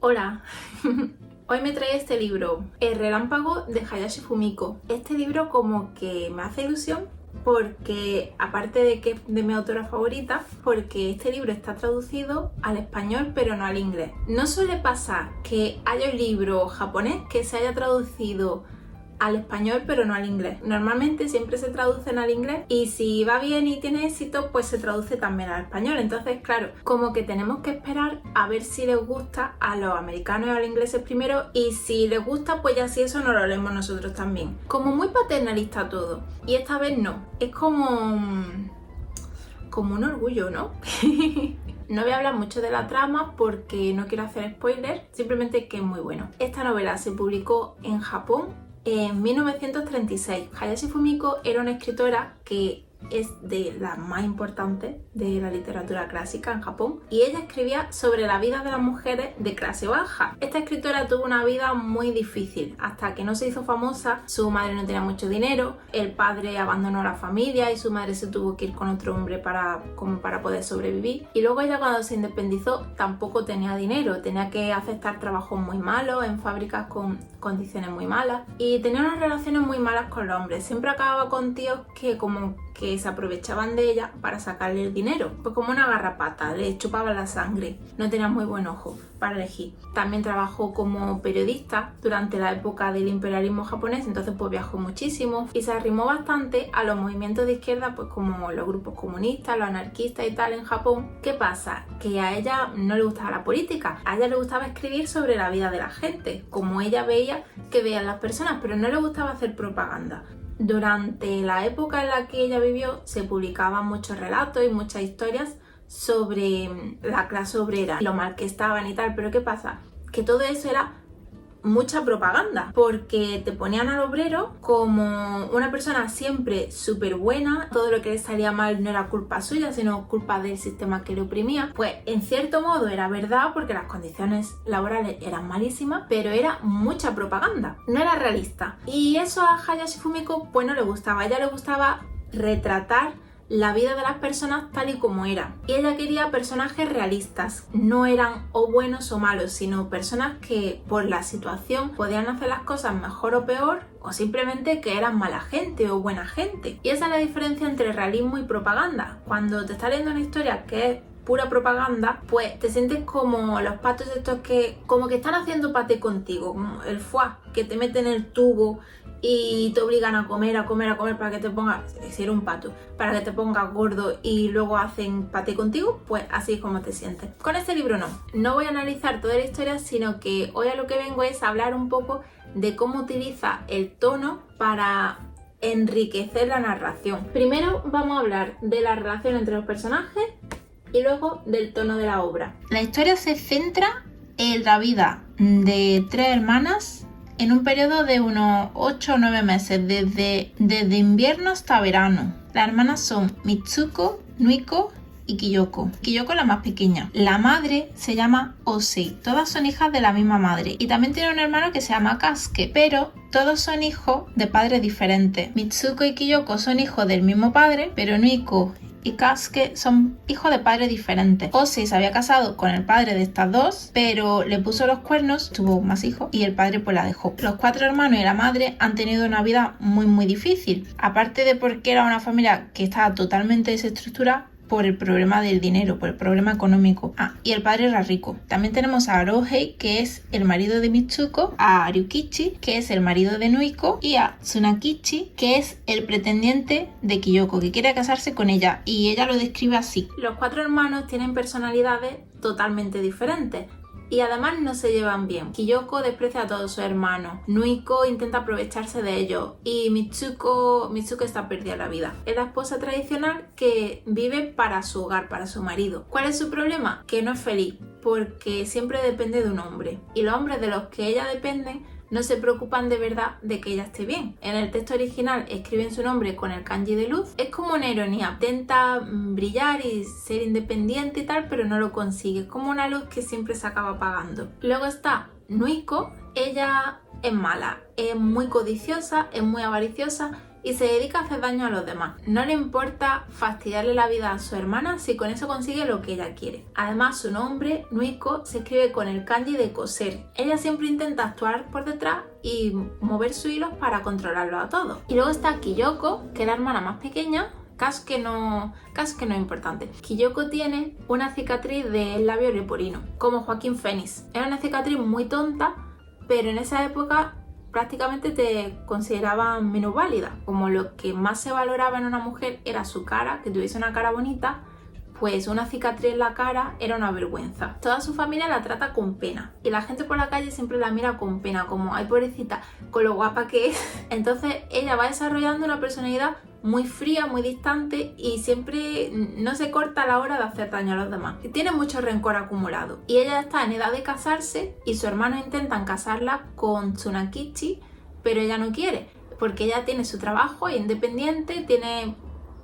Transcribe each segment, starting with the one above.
Hola, hoy me trae este libro, El relámpago de Hayashi Fumiko. Este libro como que me hace ilusión porque, aparte de que es de mi autora favorita, porque este libro está traducido al español pero no al inglés. No suele pasar que haya un libro japonés que se haya traducido al español pero no al inglés. Normalmente siempre se traducen al inglés y si va bien y tiene éxito pues se traduce también al español. Entonces claro, como que tenemos que esperar a ver si les gusta a los americanos y a los ingleses primero, y si les gusta pues ya si eso nos lo leemos nosotros también. Como muy paternalista todo, y esta vez no, es como un orgullo, ¿no? No voy a hablar mucho de la trama porque no quiero hacer spoilers, simplemente que es muy bueno. Esta novela se publicó en Japón en 1936. Hayashi Fumiko era una escritora que es de las más importantes de la literatura clásica en Japón, y ella escribía sobre la vida de las mujeres de clase baja. Esta escritora tuvo una vida muy difícil hasta que no se hizo famosa. Su madre no tenía mucho dinero, el padre abandonó la familia y su madre se tuvo que ir con otro hombre para poder sobrevivir, y luego ella, cuando se independizó, tampoco tenía dinero, tenía que aceptar trabajos muy malos en fábricas con condiciones muy malas, y tenía unas relaciones muy malas con los hombres. Siempre acababa con tíos que se aprovechaban de ella para sacarle el dinero, pues como una garrapata, le chupaban la sangre, no tenía muy buen ojo para elegir. También trabajó como periodista durante la época del imperialismo japonés, entonces pues viajó muchísimo y se arrimó bastante a los movimientos de izquierda, pues como los grupos comunistas, los anarquistas y tal en Japón. ¿Qué pasa? Que a ella no le gustaba la política, a ella le gustaba escribir sobre la vida de la gente, como ella veía que veían las personas, pero no le gustaba hacer propaganda. Durante la época en la que ella vivió se publicaban muchos relatos y muchas historias sobre la clase obrera, lo mal que estaban y tal, pero ¿qué pasa? Que todo eso era mucha propaganda, porque te ponían al obrero como una persona siempre súper buena, todo lo que le salía mal no era culpa suya, sino culpa del sistema que le oprimía. Pues en cierto modo era verdad, porque las condiciones laborales eran malísimas, pero era mucha propaganda, no era realista. Y eso a Hayashi Fumiko pues no le gustaba. A ella le gustaba retratar la vida de las personas tal y como era, y ella quería personajes realistas. No eran o buenos o malos, sino personas que por la situación podían hacer las cosas mejor o peor, o simplemente que eran mala gente o buena gente. Y esa es la diferencia entre realismo y propaganda. Cuando te está leyendo una historia que es pura propaganda, pues te sientes como los patos estos que como que están haciendo paté contigo, como el foie que te meten en el tubo y te obligan a comer para que te pongas, si eres un pato, para que te pongas gordo, y luego hacen paté contigo. Pues así es como te sientes. Con este libro no voy a analizar toda la historia, sino que hoy a lo que vengo es a hablar un poco de cómo utiliza el tono para enriquecer la narración. Primero vamos a hablar de la relación entre los personajes y luego del tono de la obra. La historia se centra en la vida de tres hermanas en un periodo de unos 8 o 9 meses, desde invierno hasta verano. Las hermanas son Mitsuko, Nuiko y Kiyoko. Kiyoko es la más pequeña. La madre se llama Osei. Todas son hijas de la misma madre. Y también tiene un hermano que se llama Kasuke, pero todos son hijos de padres diferentes. Mitsuko y Kiyoko son hijos del mismo padre, pero Nuiko y Kasuke son hijos de padres diferentes. Osei se había casado con el padre de estas dos, pero le puso los cuernos, tuvo más hijos y el padre pues la dejó. Los 4 hermanos y la madre han tenido una vida muy difícil, aparte de porque era una familia que estaba totalmente desestructurada por el problema del dinero, por el problema económico. Y el padre era rico. También tenemos a Arohei, que es el marido de Mitsuko, a Ryukichi, que es el marido de Nuiko, y a Tsunakichi, que es el pretendiente de Kiyoko, que quiere casarse con ella, y ella lo describe así. Los 4 hermanos tienen personalidades totalmente diferentes y además no se llevan bien. Kiyoko desprecia a todos sus hermanos, Nuiko intenta aprovecharse de ellos, y Mitsuko está perdida en la vida. Es la esposa tradicional que vive para su hogar, para su marido. ¿Cuál es su problema? Que no es feliz, porque siempre depende de un hombre, y los hombres de los que ella depende no se preocupan de verdad de que ella esté bien. En el texto original escriben su nombre con el kanji de luz. Es como una ironía. Intenta brillar y ser independiente y tal, pero no lo consigue. Es como una luz que siempre se acaba apagando. Luego está Nuiko. Ella es mala, es muy codiciosa, es muy avariciosa y se dedica a hacer daño a los demás. No le importa fastidiarle la vida a su hermana si con eso consigue lo que ella quiere. Además, su nombre, Nuiko, se escribe con el kanji de coser. Ella siempre intenta actuar por detrás y mover sus hilos para controlarlo a todos. Y luego está Kyoko, que es la hermana más pequeña. Caso que no es importante. Kyoko tiene una cicatriz del labio leporino, como Joaquín Phoenix. Es una cicatriz muy tonta, pero en esa época prácticamente te consideraban menos válida. Como lo que más se valoraba en una mujer era su cara, que tuviese una cara bonita, pues una cicatriz en la cara era una vergüenza. Toda su familia la trata con pena y la gente por la calle siempre la mira con pena, como ay pobrecita, con lo guapa que es. Entonces ella va desarrollando una personalidad muy fría, muy distante y siempre no se corta a la hora de hacer daño a los demás. Y tiene mucho rencor acumulado. Y ella está en edad de casarse y su hermano intentan casarla con Tsunakichi, pero ella no quiere, porque ella tiene su trabajo, es independiente, tiene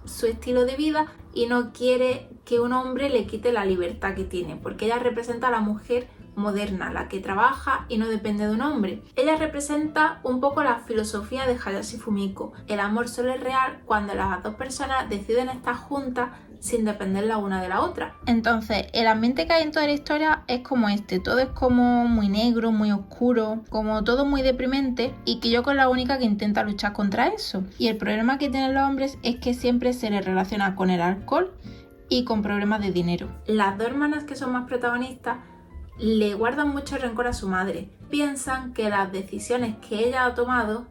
su estilo de vida y no quiere que un hombre le quite la libertad que tiene, porque ella representa a la mujer moderna, la que trabaja y no depende de un hombre. Ella representa un poco la filosofía de Hayashi Fumiko. El amor solo es real cuando las dos personas deciden estar juntas sin depender la una de la otra. Entonces, el ambiente que hay en toda la historia es como este, todo es como muy negro, muy oscuro, como todo muy deprimente, y Kyoko es la única que intenta luchar contra eso. Y el problema que tienen los hombres es que siempre se les relaciona con el alcohol y con problemas de dinero. Las dos hermanas que son más protagonistas le guardan mucho rencor a su madre. Piensan que las decisiones que ella ha tomado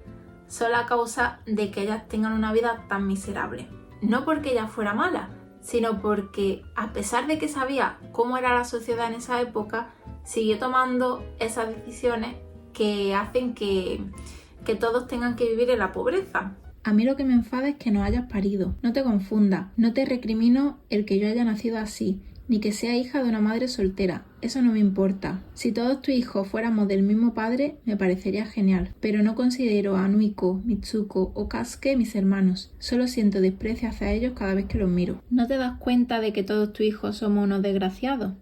son la causa de que ellas tengan una vida tan miserable. No porque ella fuera mala, sino porque a pesar de que sabía cómo era la sociedad en esa época, siguió tomando esas decisiones que hacen que todos tengan que vivir en la pobreza. A mí lo que me enfada es que no hayas parido. No te confundas, no te recrimino el que yo haya nacido así, ni que sea hija de una madre soltera. Eso no me importa. Si todos tus hijos fuéramos del mismo padre, me parecería genial. Pero no considero a Nuiko, Mitsuko o Kasuke mis hermanos. Solo siento desprecio hacia ellos cada vez que los miro. ¿No te das cuenta de que todos tus hijos somos unos desgraciados?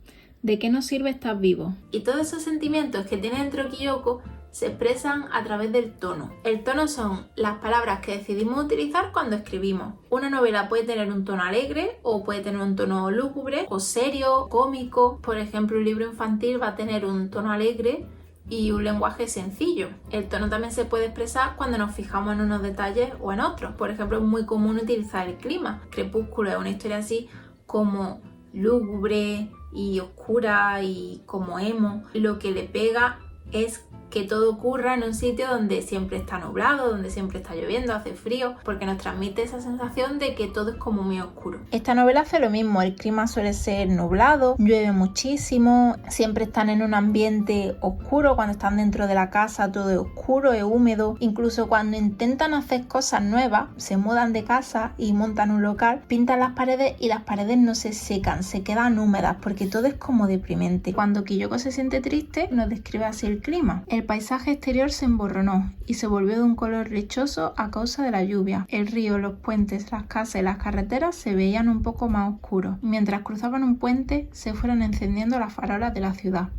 ¿De qué nos sirve estar vivos? Y todos esos sentimientos que tiene dentro Kyoko se expresan a través del tono. El tono son las palabras que decidimos utilizar cuando escribimos. Una novela puede tener un tono alegre o puede tener un tono lúgubre o serio, cómico. Por ejemplo, un libro infantil va a tener un tono alegre y un lenguaje sencillo. El tono también se puede expresar cuando nos fijamos en unos detalles o en otros. Por ejemplo, es muy común utilizar el clima. Crepúsculo es una historia así como lúgubre y oscura y como emo. Lo que le pega es que todo ocurra en un sitio donde siempre está nublado, donde siempre está lloviendo, hace frío, porque nos transmite esa sensación de que todo es como muy oscuro. Esta novela hace lo mismo, el clima suele ser nublado, llueve muchísimo, siempre están en un ambiente oscuro, cuando están dentro de la casa todo es oscuro, es húmedo, incluso cuando intentan hacer cosas nuevas, se mudan de casa y montan un local, pintan las paredes y las paredes no se secan, se quedan húmedas porque todo es como deprimente. Cuando Kyoko se siente triste, nos describe así el clima. El paisaje exterior se emborronó y se volvió de un color lechoso a causa de la lluvia. El río, los puentes, las casas y las carreteras se veían un poco más oscuros. Mientras cruzaban un puente, se fueron encendiendo las farolas de la ciudad,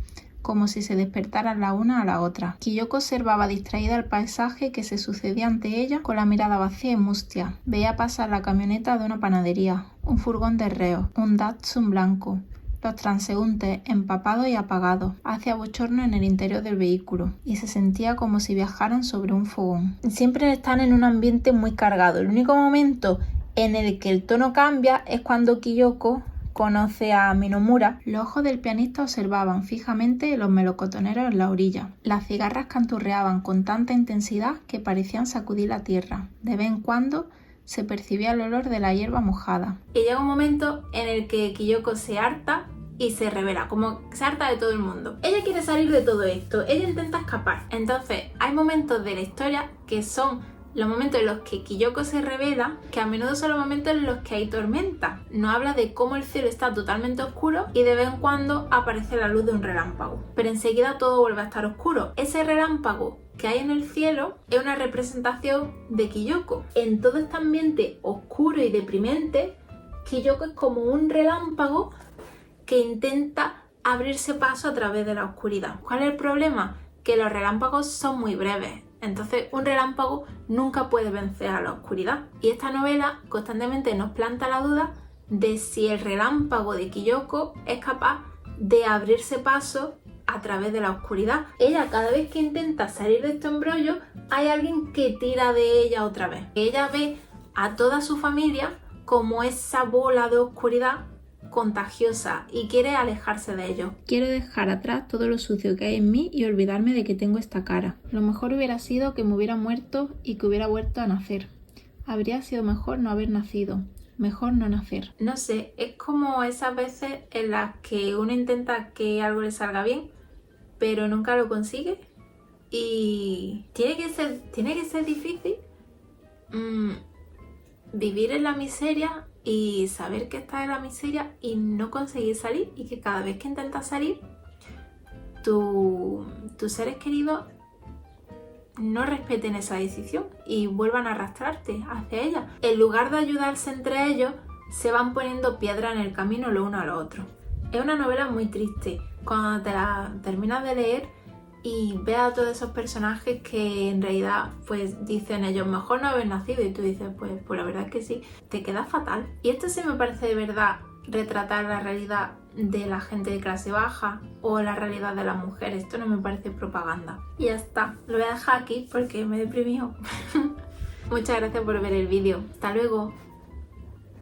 como si se despertaran la una a la otra. Kyoko observaba distraída el paisaje que se sucedía ante ella con la mirada vacía y mustia. Veía pasar la camioneta de una panadería, un furgón de reo, un Datsun blanco, los transeúntes empapados y apagados, hacía bochorno en el interior del vehículo y se sentía como si viajaran sobre un fogón. Siempre están en un ambiente muy cargado. El único momento en el que el tono cambia es cuando Kyoko conoce a Minomura. Los ojos del pianista observaban fijamente los melocotoneros en la orilla. Las cigarras canturreaban con tanta intensidad que parecían sacudir la tierra. De vez en cuando se percibía el olor de la hierba mojada. Y llega un momento en el que Kyoko se harta y se revela, como se harta de todo el mundo. Ella quiere salir de todo esto, ella intenta escapar. Entonces hay momentos de la historia que son los momentos en los que Kyoko se revela, que a menudo son los momentos en los que hay tormenta. Nos habla de cómo el cielo está totalmente oscuro y de vez en cuando aparece la luz de un relámpago. Pero enseguida todo vuelve a estar oscuro. Ese relámpago que hay en el cielo es una representación de Kyoko. En todo este ambiente oscuro y deprimente, Kyoko es como un relámpago que intenta abrirse paso a través de la oscuridad. ¿Cuál es el problema? Que los relámpagos son muy breves. Entonces un relámpago nunca puede vencer a la oscuridad. Y esta novela constantemente nos planta la duda de si el relámpago de Kyoko es capaz de abrirse paso a través de la oscuridad. Ella, cada vez que intenta salir de este embrollo, hay alguien que tira de ella otra vez. Ella ve a toda su familia como esa bola de oscuridad contagiosa y quiere alejarse de ellos. Quiero dejar atrás todo lo sucio que hay en mí y olvidarme de que tengo esta cara. Lo mejor hubiera sido que me hubiera muerto y que hubiera vuelto a nacer. Habría sido mejor no haber nacido. Mejor no nacer. No sé, es como esas veces en las que uno intenta que algo le salga bien, pero nunca lo consigue. Y tiene que ser difícil vivir en la miseria y saber que estás en la miseria y no conseguir salir, y que cada vez que intentas salir, tus seres queridos no respeten esa decisión y vuelvan a arrastrarte hacia ella. En lugar de ayudarse entre ellos, se van poniendo piedras en el camino lo uno a lo otro. Es una novela muy triste. Cuando te la terminas de leer y ves a todos esos personajes que en realidad pues dicen ellos mejor no haber nacido, y tú dices pues la verdad es que sí, te queda fatal. Y esto sí me parece de verdad retratar la realidad de la gente de clase baja o la realidad de las mujeres. Esto no me parece propaganda. Y ya está, lo voy a dejar aquí porque me he deprimido. Muchas gracias por ver el vídeo. Hasta luego.